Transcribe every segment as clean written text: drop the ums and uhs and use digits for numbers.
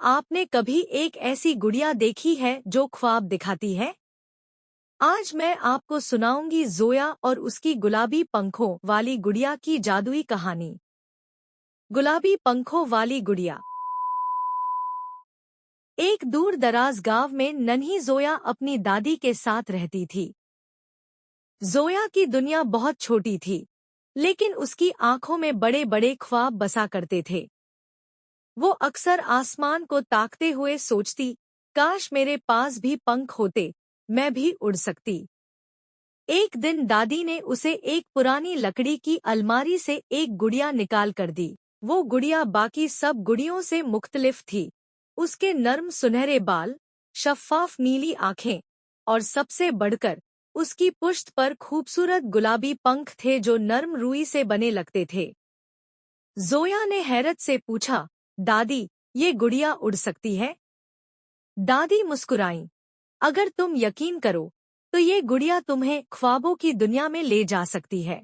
आपने कभी एक ऐसी गुड़िया देखी है जो ख्वाब दिखाती है? आज मैं आपको सुनाऊंगी ज़ोया और उसकी गुलाबी पंखों वाली गुड़िया की जादुई कहानी। गुलाबी पंखों वाली गुड़िया। एक दूर दराज गांव में नन्ही ज़ोया अपनी दादी के साथ रहती थी। ज़ोया की दुनिया बहुत छोटी थी, लेकिन उसकी आंखों में बड़े बड़े ख्वाब बसा करते थे। वो अक्सर आसमान को ताकते हुए सोचती, काश मेरे पास भी पंख होते, मैं भी उड़ सकती। एक दिन दादी ने उसे एक पुरानी लकड़ी की अलमारी से एक गुड़िया निकाल कर दी। वो गुड़िया बाकी सब गुड़ियों से मुख्तलिफ थी। उसके नर्म सुनहरे बाल, शफ्फाफ नीली आंखें और सबसे बढ़कर उसकी पुश्त पर खूबसूरत गुलाबी पंख थे जो नर्म रुई से बने लगते थे। ज़ोया ने हैरत से पूछा, दादी, ये गुड़िया उड़ सकती है? दादी मुस्कुराईं। अगर तुम यकीन करो, तो ये गुड़िया तुम्हें ख्वाबों की दुनिया में ले जा सकती है।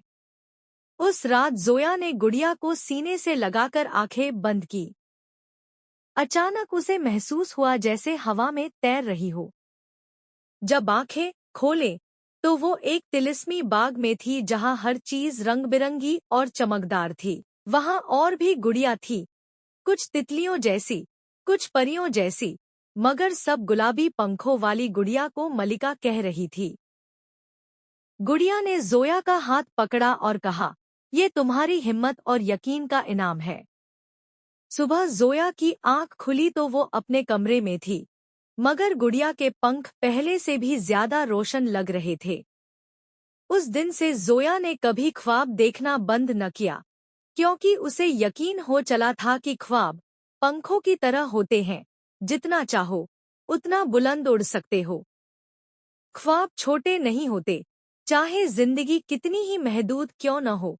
उस रात ज़ोया ने गुड़िया को सीने से लगाकर आंखें बंद की। अचानक उसे महसूस हुआ जैसे हवा में तैर रही हो। जब आंखें खोले, तो वो एक तिलिस्मी बाग में थी जहां हर चीज रंग-बिरंगी और चमकदार थी। वहां और भी गुड़िया थी, कुछ तितलियों जैसी, कुछ परियों जैसी, मगर सब गुलाबी पंखों वाली गुड़िया को मलिका कह रही थी। गुड़िया ने ज़ोया का हाथ पकड़ा और कहा, ये तुम्हारी हिम्मत और यकीन का इनाम है। सुबह ज़ोया की आंख खुली तो वो अपने कमरे में थी, मगर गुड़िया के पंख पहले से भी ज्यादा रोशन लग रहे थे। उस दिन से ज़ोया ने कभी ख्वाब देखना बंद न किया, क्योंकि उसे यकीन हो चला था कि ख्वाब पंखों की तरह होते हैं, जितना चाहो उतना बुलंद उड़ सकते हो। ख्वाब छोटे नहीं होते, चाहे जिंदगी कितनी ही महदूद क्यों न हो,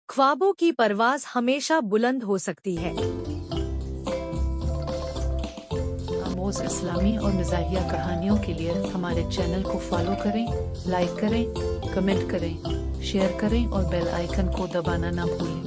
ख्वाबों की परवाज़ हमेशा बुलंद हो सकती है। आमोज़ इस्लामी और मिज़ाहिया कहानियों के लिए हमारे चैनल को फॉलो करें, लाइक करें, कमेंट करें, शेयर करें और बेल आइकन को दबाना ना भूलें।